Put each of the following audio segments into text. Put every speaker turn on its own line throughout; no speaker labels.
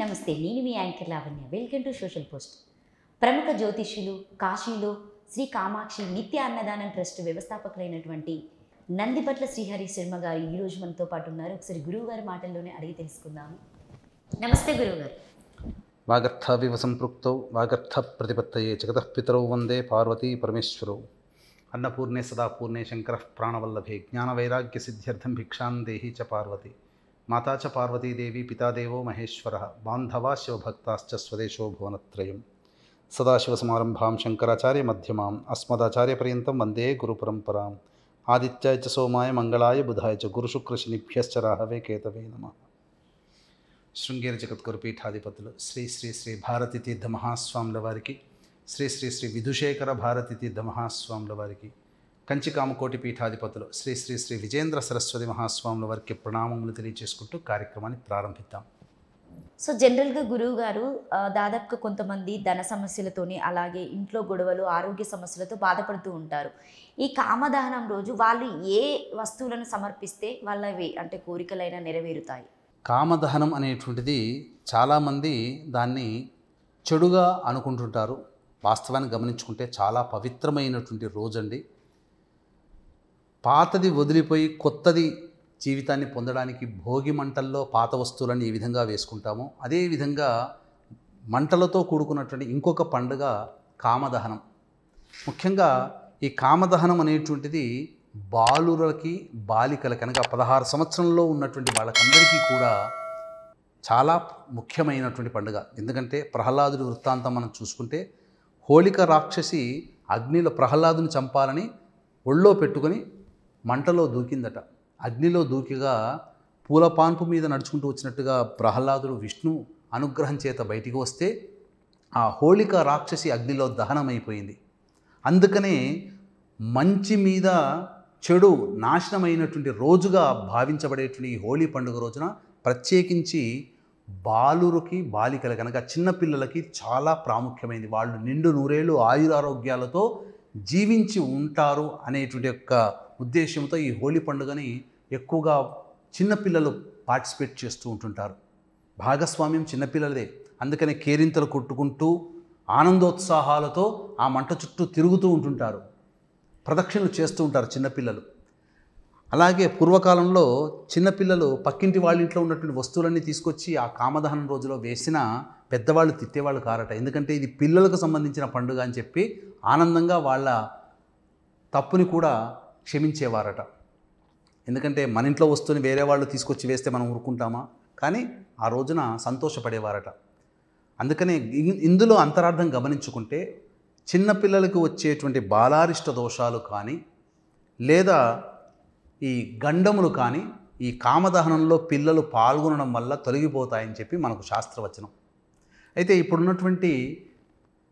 నమస్తే. నేను మీ anchor Lavanya. Welcome to social post. ప్రముఖ జ్యోతిష్యులు, కాశీలో శ్రీ కామాక్షి నిత్య అన్నదానం ట్రస్ట్ వ్యవస్థాపకులైనటువంటి నందిపట్ల శ్రీహరి శర్మ గారు ఈరోజు మనతో పాటు ఉన్నారు. ఒకసారి గురువు గారి మాటల్లోనే అడిగి తెలుసుకుందాము. నమస్తే గురువుగారు.
వాగర్థవివ సంపృక్తౌ వాగర్థ ప్రతిపత్తయే జగతః పితరౌ వందే పార్వతీ పరమేశ్వరౌ. అన్నపూర్ణే సదా పూర్ణే శంకరః ప్రాణవల్లభే జ్ఞానవైరాగ్య సిద్ధ్యర్థం భిక్షాం దేహి చ పార్వతి. మాతా చ పార్వతీదేవి పితాదేవో మహేశ్వరః బాంధవా శివభక్తాశ్చ స్వదేశో భువనత్రయం. సదాశివసమారంభాం శంకరాచార్య మధ్యమాం అస్మదాచార్యపర్యంతం వందే గురుపరంపరాం. ఆదిత్యాయ చ సోమాయ మంగళాయ బుధాయ చ గురుశుక్రశనిభ్యశ్చ రాహవే కేతవే నమః. శృంగేరి జగద్గురు పీఠాధిపతులు శ్రీ శ్రీ శ్రీ భారతీ తీర్థ మహాస్వాముల వారికి, శ్రీ శ్రీ శ్రీ విధుశేఖర భారతీ తీర్థ మహాస్వాముల వారికి, కంచి కామకోటి పీఠాధిపతులు శ్రీ శ్రీ శ్రీ విజేంద్ర సరస్వతి మహాస్వాముల వారికి ప్రణామములు తెలియజేసుకుంటూ కార్యక్రమాన్ని ప్రారంభిద్దాం.
సో జనరల్గా గురువు గారు దాదాపుగా కొంతమంది ధన సమస్యలతోని, అలాగే ఇంట్లో గొడవలు, ఆరోగ్య సమస్యలతో బాధపడుతూ ఉంటారు. ఈ కామదహనం రోజు వాళ్ళు ఏ వస్తువులను సమర్పిస్తే వాళ్ళవి అంటే కోరికలైనా నెరవేరుతాయి?
కామదహనం అనేటువంటిది చాలామంది దాన్ని చెడుగా అనుకుంటుంటారు. వాస్తవాన్ని గమనించుకుంటే చాలా పవిత్రమైనటువంటి రోజండి. పాతది వదిలిపోయి కొత్తది జీవితాన్ని పొందడానికి భోగి మంటల్లో పాత వస్తువులను ఏ విధంగా వేసుకుంటామో అదేవిధంగా మంటలతో కూడుకున్నటువంటి ఇంకొక పండుగ కామదహనం. ముఖ్యంగా ఈ కామదహనం అనేటువంటిది బాలురకి, బాలికలకి అనగా 16 సంవత్సరంలో ఉన్నటువంటి వాళ్ళకందరికీ కూడా చాలా ముఖ్యమైనటువంటి పండుగ. ఎందుకంటే ప్రహ్లాదుడి వృత్తాంతం మనం చూసుకుంటే హోళిక రాక్షసి అగ్నిలో ప్రహ్లాదుని చంపాలని ఒళ్ళో పెట్టుకొని మంటలో దూకిందట. అగ్నిలో దూకిగా పూలపాన్పు మీద నడుచుకుంటూ వచ్చినట్టుగా ప్రహ్లాదుడు విష్ణు అనుగ్రహం చేత బయటికి వస్తే ఆ హోళిక రాక్షసి అగ్నిలో దహనమైపోయింది. అందుకనే మంచి మీద చెడు నాశనమైనటువంటి రోజుగా భావించబడేటువంటి ఈ హోళీ పండుగ రోజున ప్రత్యేకించి బాలురికి, బాలికలకి కనుక చిన్నపిల్లలకి చాలా ప్రాముఖ్యమైనది. వాళ్ళు నిండు నూరేళ్ళు ఆయురారోగ్యాలతో జీవించి ఉంటారు అనేటువంటి యొక్క ఉద్దేశంతో ఈ హోళీ పండుగని ఎక్కువగా చిన్నపిల్లలు పార్టిసిపేట్ చేస్తూ ఉంటుంటారు. భాగస్వామ్యం చిన్నపిల్లలదే. అందుకనే కేరింతలు కొట్టుకుంటూ ఆనందోత్సాహాలతో ఆ మంట చుట్టూ తిరుగుతూ ఉంటుంటారు, ప్రదక్షిణలు చేస్తూ ఉంటారు చిన్నపిల్లలు. అలాగే పూర్వకాలంలో చిన్నపిల్లలు పక్కింటి వాళ్ళ ఇంట్లో ఉన్నటువంటి వస్తువులన్నీ తీసుకొచ్చి ఆ కామదహనం రోజులో వేసినా పెద్దవాళ్ళు తిట్టేవాళ్ళు కారట. ఎందుకంటే ఇది పిల్లలకు సంబంధించిన పండుగ అని చెప్పి ఆనందంగా వాళ్ళ తప్పుని కూడా క్షమించేవారట. ఎందుకంటే మన ఇంట్లో వస్తువుని వేరే వాళ్ళు తీసుకొచ్చి వేస్తే మనం ఊరుకుంటామా? కానీ ఆ రోజున సంతోషపడేవారట. అందుకనే ఇందులో అంతరార్థం గమనించుకుంటే చిన్నపిల్లలకు వచ్చేటువంటి బాలారిష్ట దోషాలు కానీ లేదా ఈ గండములు కానీ ఈ కామదహనంలో పిల్లలు పాల్గొనడం వల్ల తొలగిపోతాయని చెప్పి మనకు శాస్త్రవచనం. అయితే ఇప్పుడున్నటువంటి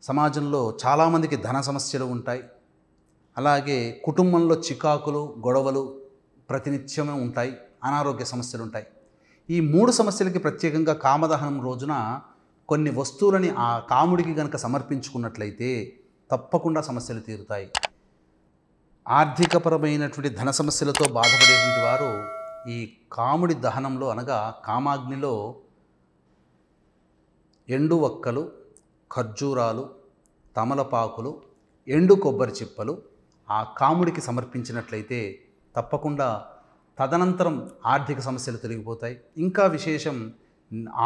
సమాజంలో చాలామందికి ధన సమస్యలు ఉంటాయి. అలాగే కుటుంబంలో చికాకులు, గొడవలు ప్రతినిత్యమే ఉంటాయి. అనారోగ్య సమస్యలు ఉంటాయి. ఈ 3 సమస్యలకి ప్రత్యేకంగా కామదహనం రోజున కొన్ని వస్తువులని ఆ కాముడికి కనుక సమర్పించుకున్నట్లయితే తప్పకుండా సమస్యలు తీరుతాయి. ఆర్థికపరమైనటువంటి ధన సమస్యలతో బాధపడేటువంటి వారు ఈ కాముడి దహనంలో అనగా కామాగ్నిలో ఎండు వక్కలు, ఖర్జూరాలు, తమలపాకులు, ఎండు కొబ్బరి చిప్పలు ఆ కాముడికి సమర్పించినట్లయితే తప్పకుండా తదనంతరం ఆర్థిక సమస్యలు తొలగిపోతాయి. ఇంకా విశేషం,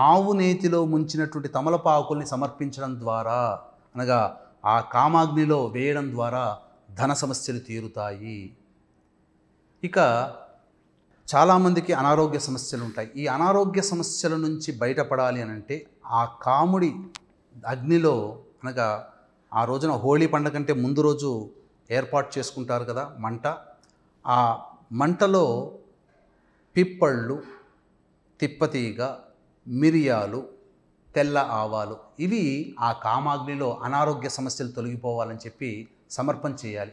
ఆవు నేతిలో ముంచినటువంటి తమలపాకుల్ని సమర్పించడం ద్వారా అనగా ఆ కామాగ్నిలో వేయడం ద్వారా ధన సమస్యలు తీరుతాయి. ఇక చాలామందికి అనారోగ్య సమస్యలు ఉంటాయి. ఈ అనారోగ్య సమస్యల నుంచి బయటపడాలి అని అంటే ఆ కాముడి అగ్నిలో అనగా ఆ రోజున హోళీ పండుగ కంటే ముందు రోజు ఏర్పాటు చేసుకుంటారు కదా మంట. ఆ మంటలో పిప్పళ్ళు, తిప్పతీగ, మిరియాలు, తెల్ల ఆవాలు ఇవి ఆ కామాగ్నిలో అనారోగ్య సమస్యలు తొలగిపోవాలని చెప్పి సమర్పణ చేయాలి.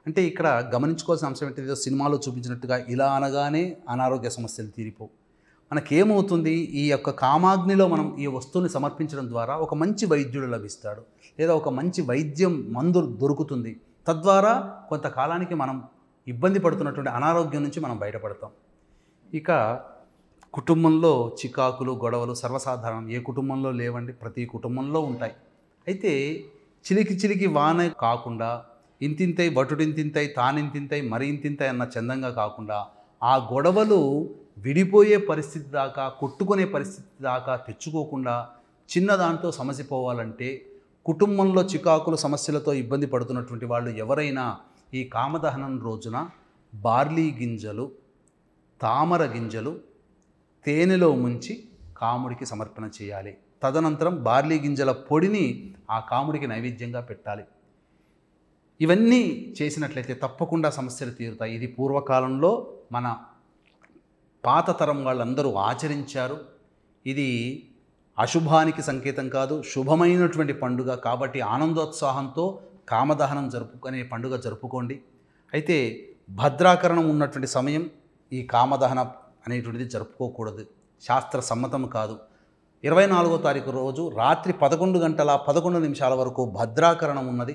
అంటే ఇక్కడ గమనించుకోవాల్సిన అంశం ఏంటంటే సినిమాలో చూపించినట్టుగా ఇలా అనగానే అనారోగ్య సమస్యలు తీరిపోవు. మనకేమవుతుంది, ఈ యొక్క కామాగ్నిలో మనం ఈ వస్తువుని సమర్పించడం ద్వారా ఒక మంచి వైద్యుడు లభిస్తాడు, లేదా ఒక మంచి వైద్యం మందు దొరుకుతుంది. తద్వారా కొంతకాలానికి మనం ఇబ్బంది పడుతున్నటువంటి అనారోగ్యం నుంచి మనం బయటపడతాం. ఇక కుటుంబంలో చికాకులు గొడవలు సర్వసాధారణం. ఏ కుటుంబంలో లేవండి, ప్రతి కుటుంబంలో ఉంటాయి. అయితే చిలికి చిలికి వాన కాకుండా ఇంతింతై వటుడింతింతై తానింతింతై మరి ఇంతింతై అన్న చందంగా కాకుండా ఆ గొడవలు విడిపోయే పరిస్థితి దాకా, కొట్టుకునే పరిస్థితి దాకా తెచ్చుకోకుండా చిన్న దాంట్లో సమసిపోవాలంటే కుటుంబంలో చికాకులు సమస్యలతో ఇబ్బంది పడుతున్నటువంటి వాళ్ళు ఎవరైనా ఈ కామదహనం రోజున బార్లీ గింజలు, తామర గింజలు తేనెలో ముంచి కాముడికి సమర్పణ చేయాలి. తదనంతరం బార్లీ గింజల పొడిని ఆ కాముడికి నైవేద్యంగా పెట్టాలి. ఇవన్నీ చేసినట్లయితే తప్పకుండా సమస్యలు తీరుతాయి. ఇది పూర్వకాలంలో మన పాత తరం వాళ్ళందరూ ఆచరించారు. ఇది అశుభానికి సంకేతం కాదు, శుభమైనటువంటి పండుగ కాబట్టి ఆనందోత్సాహంతో కామదహనం జరుపుకునే పండుగ జరుపుకోండి. అయితే భద్రాకరణం ఉన్నటువంటి సమయం ఈ కామదహనం అనేటువంటిది జరుపుకోకూడదు, శాస్త్ర సమ్మతం కాదు. 24వ తారీఖు రోజు రాత్రి 11 గంటల 11 నిమిషాల వరకు భద్రాకరణం ఉన్నది.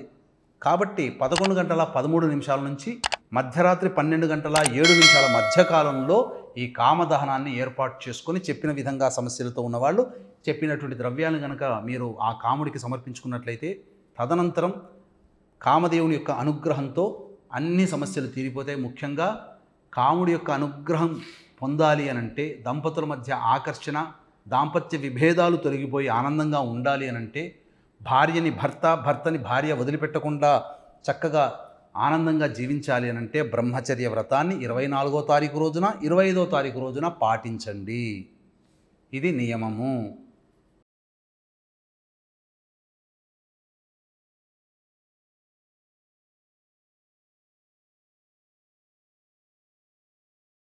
కాబట్టి 11 గంటల 13 నిమిషాల నుంచి మధ్యరాత్రి 12 గంటల 7 నిమిషాల మధ్యకాలంలో ఈ కామదహనాన్ని ఏర్పాటు చేసుకొని చెప్పిన విధంగా సమస్యలతో ఉన్నవాళ్ళు చెప్పినటువంటి ద్రవ్యాలను కనుక మీరు ఆ కాముడికి సమర్పించుకున్నట్లయితే తదనంతరం కామదేవుని యొక్క అనుగ్రహంతో అన్ని సమస్యలు తీరిపోతాయి. ముఖ్యంగా కాముడి యొక్క అనుగ్రహం పొందాలి అనంటే, దంపతుల మధ్య ఆకర్షణ, దాంపత్య విభేదాలు తొలగిపోయి ఆనందంగా ఉండాలి అనంటే, భార్యని భర్త, భర్తని భార్య వదిలిపెట్టకుండా చక్కగా ఆనందంగా జీవించాలి అనంటే బ్రహ్మచర్య వ్రతాన్ని 24వ తారీఖు రోజున 25వ తారీఖు రోజున పాటించండి. ఇది నియమము.